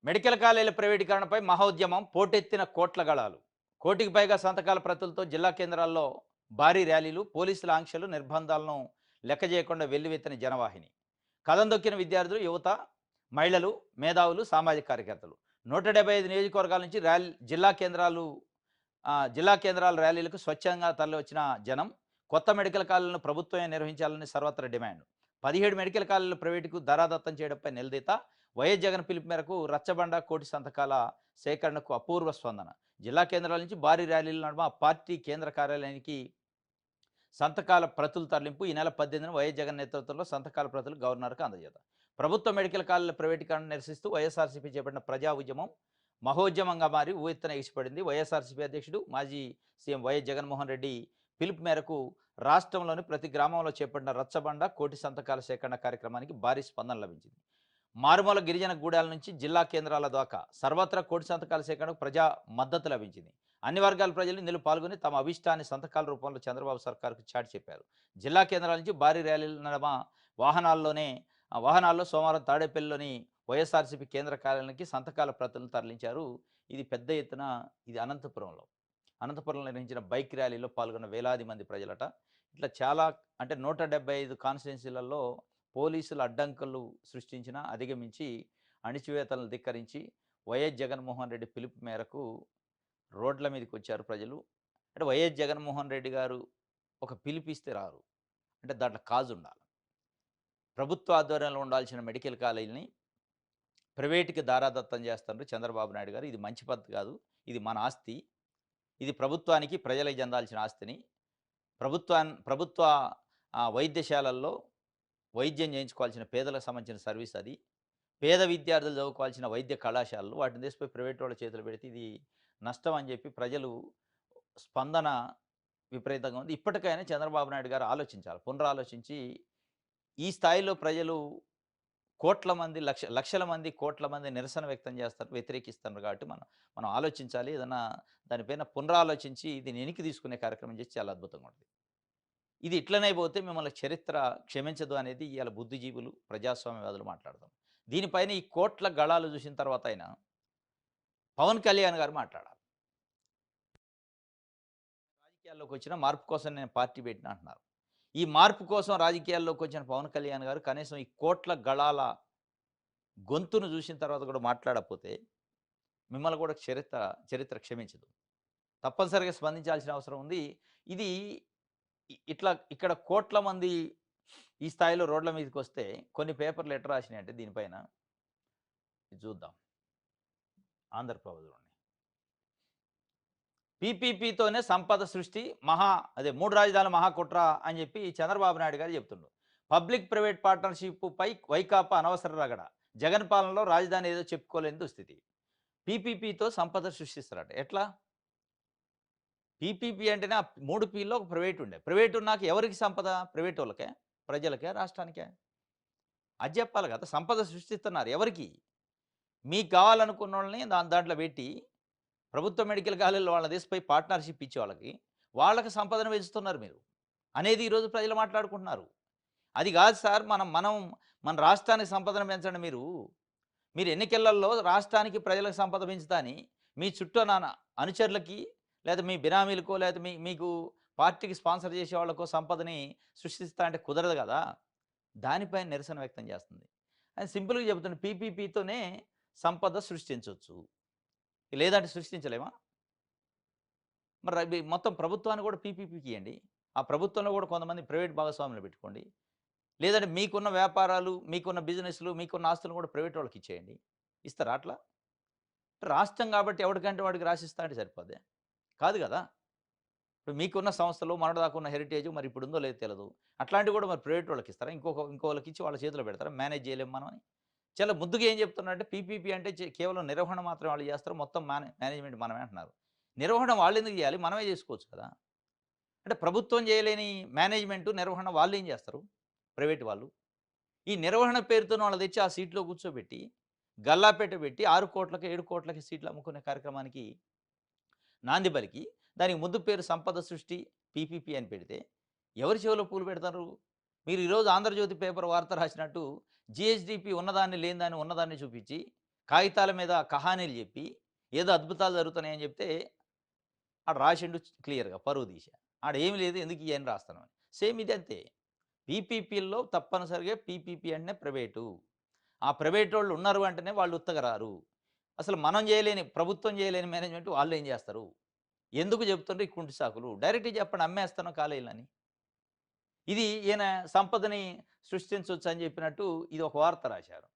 Medical కాలేజీల ప్రైవేటీకరణపై మహోద్యమం పోటెత్తిన కోట్ల గళాలు. కోటికి పైగా సంతకాల ప్రతులతో జిల్లా కేంద్రాల్లో భారీ ర్యాలీలు, పోలీసుల ఆంక్షలు, నిర్బంధాలను లెక్క చేయకుండా వెల్లువెత్తిన జనవాహిని. కదం దొక్కిన విద్యార్థులు, యువత, మహిళలు, మేధావులు, సామాజిక కార్యకర్తలు. 175 నియోజకవర్గాల నుంచి జిల్లా కేంద్రాల ర్యాలీలకు స్వచ్ఛంగా తరలివచ్చిన జనం. కొత్త మెడికల్ కాలేజీలను ప్రభుత్వమే నిర్వహించాలని సర్వత్రా డిమాండ్. 17 మెడికల్ కాలేజీలు ప్రైవేటుకు ధరాదత్తం చేయడంపై నిలదీత. వైఎస్ జగన్ పిలుపు మేరకు రచ్చబండ, కోటి సంతకాల సేకరణకు అపూర్వ స్పందన. జిల్లా కేంద్రాల నుంచి భారీ ర్యాలీల నడుమ పార్టీ కేంద్ర కార్యాలయానికి సంతకాల ప్రతులు తరలింపు. ఈ నెల 18న వైఎస్ జగన్ నేతృత్వంలో సంతకాల ప్రతులు గవర్నర్కు అందజేత. ప్రభుత్వ మెడికల్ కాలేజీల ప్రైవేటీకరణ నిరసిస్తూ వైఎస్ఆర్సీపీ చేపట్టిన ప్రజా ఉద్యమం మహోద్యమంగా మారి ఊవెత్తున ఎగిసిపడింది. వైఎస్ఆర్సీపీ అధ్యక్షుడు, మాజీ సీఎం వైఎస్ జగన్మోహన్ రెడ్డి పిలుపు మేరకు రాష్ట్రంలోని ప్రతి గ్రామంలో చేపట్టిన రచ్చబండ, కోటి సంతకాల సేకరణ కార్యక్రమానికి భారీ స్పందన లభించింది. మారుమూల గిరిజన గూడాల నుంచి జిల్లా కేంద్రాల దాకా సర్వత్రా కోటి సంతకాల సేకరణకు ప్రజా మద్దతు లభించింది. అన్ని వర్గాల ప్రజలు ఇందులో పాల్గొని తమ అభిష్టాన్ని సంతకాల రూపంలో చంద్రబాబు సర్కార్కు చాటి చెప్పారు. జిల్లా కేంద్రాల నుంచి భారీ ర్యాలీల నడమ వాహనాల్లో సోమవారం తాడేపల్లిలోని వైఎస్ఆర్సీపీ కేంద్ర కార్యాలయానికి సంతకాల ప్రతులను తరలించారు. ఇది పెద్ద ఎత్తున ఇది అనంతపురంలో నిర్వహించిన బైక్ ర్యాలీలో పాల్గొన్న వేలాది మంది ప్రజలట. ఇట్లా చాలా అంటే 175 కాన్స్టిట్యున్సీలలో పోలీసులు అడ్డంకులు సృష్టించిన అధిగమించి అణిచివేతలను ధిక్కరించి వైఎస్ జగన్మోహన్ రెడ్డి పిలుపు మేరకు రోడ్ల మీదకి వచ్చారు ప్రజలు. అంటే వైఎస్ జగన్మోహన్ రెడ్డి గారు ఒక పిలిపిస్తే రారు. అంటే దాంట్లో కాజు ఉండాలి. ప్రభుత్వ ఆధ్వర్యంలో ఉండాల్సిన మెడికల్ కాలేజీని ప్రైవేటుకి దారాదత్తం చేస్తున్నారు చంద్రబాబు నాయుడు గారు. ఇది మంచి పద్ధతి కాదు. ఇది మన ఆస్తి. ఇది ప్రభుత్వానికి ప్రజలకు చెందాల్సిన ఆస్తిని ప్రభుత్వ వైద్యశాలల్లో వైద్యం చేయించుకోవాల్సిన పేదలకు సంబంధించిన సర్వీస్ అది. పేద విద్యార్థులు చదువుకోవాల్సిన వైద్య కళాశాలలు వాటిని తీసిపోయి ప్రైవేట్ వాళ్ళ చేతులు పెడితే ఇది నష్టం అని చెప్పి ప్రజలు స్పందన విపరీతంగా ఉంది. ఇప్పటికైనా చంద్రబాబు నాయుడు గారు ఆలోచించాలి. పునరాలోచించి ఈ స్థాయిలో ప్రజలు కోట్ల మంది, లక్షల మంది, కోట్ల మంది నిరసన వ్యక్తం చేస్తారు, వ్యతిరేకిస్తున్నారు కాబట్టి మనం ఆలోచించాలి. ఏదైనా దానిపైన పునరాలోచించి దీన్ని వెనక్కి తీసుకునే కార్యక్రమం చేసి చాలా అద్భుతంగా ఉంటుంది. ఇది ఇట్లనే పోతే మిమ్మల్ని చరిత్ర క్షమించదు అనేది ఇవాళ బుద్ధిజీవులు, ప్రజాస్వామ్యవాదులు మాట్లాడతాం. దీనిపైన ఈ కోట్ల గళాలు చూసిన తర్వాత అయినా పవన్ కళ్యాణ్ గారు మాట్లాడాలి. రాజకీయాల్లోకి వచ్చిన మార్పు కోసం నేను పార్టీ పెట్టిన అంటున్నారు. ఈ మార్పు కోసం రాజకీయాల్లోకి వచ్చిన పవన్ కళ్యాణ్ గారు కనీసం ఈ కోట్ల గళాల గొంతును చూసిన తర్వాత కూడా మాట్లాడకపోతే మిమ్మల్ని కూడా చరిత్ర క్షమించదు. తప్పనిసరిగా స్పందించాల్సిన అవసరం ఉంది. ఇది ఇక్కడ కోట్ల మంది ఈ స్థాయిలో రోడ్ల మీదకి వస్తే కొన్ని పేపర్లు ఎట్లా రాసినాయి అంటే దీనిపైన ఇది చూద్దాం. ఆంధ్రప్రభలోని పీపీపీతోనే సంపద సృష్టి మూడు రాజధానుల మహాకుట్ర అని చెప్పి చంద్రబాబు నాయుడు గారు చెప్తుండ్రు. పబ్లిక్ ప్రైవేట్ పార్ట్నర్షిప్ పై వైకాపా అనవసర రగడ. జగన్ పాలనలో రాజధాని ఏదో చెప్పుకోలేని దుస్థితి. పీపీపీతో సంపద సృష్టిస్తారట. ఎట్లా? పీపీపీ అంటేనే ఆ 3 పీల్లో ఒక ప్రైవేట్ ఉండే. ప్రైవేట్ ఉన్నాక ఎవరికి సంపద? ప్రైవేట్ వాళ్ళకే, ప్రజలకే, రాష్ట్రానికే? అది చెప్పాలి కదా. సంపద సృష్టిస్తున్నారు ఎవరికి? మీకు కావాలనుకున్న వాళ్ళని దాంట్లో పెట్టి ప్రభుత్వ మెడికల్ కాలేజీలో వాళ్ళని తీసిపోయి పార్ట్నర్షిప్ ఇచ్చే వాళ్ళకి సంపదను పెంచుతున్నారు మీరు అనేది ఈరోజు ప్రజలు మాట్లాడుకుంటున్నారు. అది కాదు సార్, మన రాష్ట్రానికి సంపదను పెంచండి. మీరు ఎన్నికలలో రాష్ట్రానికి ప్రజలకు సంపద పెంచుతా అని మీ చుట్టూ అనుచరులకి లేదా మీ బినామీలకో లేదా మీకు పార్టీకి స్పాన్సర్ చేసే వాళ్ళకో సంపదని సృష్టిస్తా అంటే కుదరదు కదా. దానిపైన నిరసన వ్యక్తం చేస్తుంది. అది సింపుల్గా చెబుతుంది, పీపీపీతోనే సంపద సృష్టించవచ్చు, లేదంటే సృష్టించలేమా? మరి మొత్తం ప్రభుత్వాన్ని కూడా పీపీపీకి ఇవ్వండి. ఆ ప్రభుత్వంలో కూడా కొంతమంది ప్రైవేట్ భాగస్వాములు పెట్టుకోండి. లేదంటే మీకున్న వ్యాపారాలు, మీకున్న బిజినెస్లు, మీకున్న ఆస్తులను కూడా ప్రైవేట్ వాళ్ళకి ఇచ్చేయండి. ఇస్తారా అట్లా? రాష్ట్రం కాబట్టి ఎవరికంటే వాడికి రాసిస్తా అంటే సరిపోద్ది కాదు కదా. ఇప్పుడు మీకున్న సంస్థలు మనదాకున్న హెరిటేజ్ మరి ఇప్పుడు ఉందో లేదో తెలియదు. అట్లాంటివి కూడా మరి ప్రైవేట్ వాళ్ళకి ఇస్తారా? ఇంకోళ్ళకి ఇచ్చి వాళ్ళ చేతిలో పెడతారా? మేనేజ్ చేయలేము మనం అని చాలా ముద్దుగా ఏం చెప్తున్నారంటే పీపీపీ అంటే కేవలం నిర్వహణ మాత్రం వాళ్ళు చేస్తారు, మొత్తం మేనేజ్మెంట్ మనమే అంటున్నారు. నిర్వహణ వాళ్ళు ఎందుకు చేయాలి? మనమే చేసుకోవచ్చు కదా. అంటే ప్రభుత్వం చేయలేని మేనేజ్మెంటు, నిర్వహణ వాళ్ళు ఏం చేస్తారు? ప్రైవేట్ వాళ్ళు. ఈ నిర్వహణ పేరుతో వాళ్ళు తెచ్చి ఆ సీట్లో కూర్చోబెట్టి గల్లాపేట పెట్టి 6 కోట్లకి 7 కోట్లకి సీట్లు అమ్ముకునే కార్యక్రమానికి నాంది పలికి దానికి ముందు పేరు సంపద సృష్టి పీపీపీ అని పెడితే ఎవరి చెవిలో పూలు పెడతారు? మీరు ఈరోజు ఆంధ్రజ్యోతి పేపర్ వార్త రాసినట్టు జీఎస్డీపీ ఉన్నదాన్ని లేనిదాన్ని ఉన్నదాన్ని చూపించి కాగితాల మీద కహానీలు చెప్పి ఏదో అద్భుతాలు జరుగుతున్నాయని చెప్తే ఆడు రాసిండు క్లియర్‌గా పరువు తీసా. ఆడేమి లేదు ఎందుకు ఇయన్నీ రాస్తున్నావు అని. సేమ్ ఇది అంతే. పీపీపీల్లో తప్పనిసరిగా పీపీపీ అంటేనే ప్రైవేటు. ఆ ప్రైవేటోళ్ళు ఉన్నారు అంటేనే వాళ్ళు ఉత్తగా రారు. అసలు మనం చేయలేని ప్రభుత్వం చేయలేని మేనేజ్మెంట్ వాళ్ళేం చేస్తారు? ఎందుకు చెప్తుండ్రు ఈ కుంటి సాకులు? డైరెక్ట్‌గా చెప్పండి అమ్మేస్తున్నాం కాలేజీలని. ఇది ఈయన సంపదని సృష్టించొచ్చని చెప్పినట్టు ఇది ఒక వార్త రాశారు.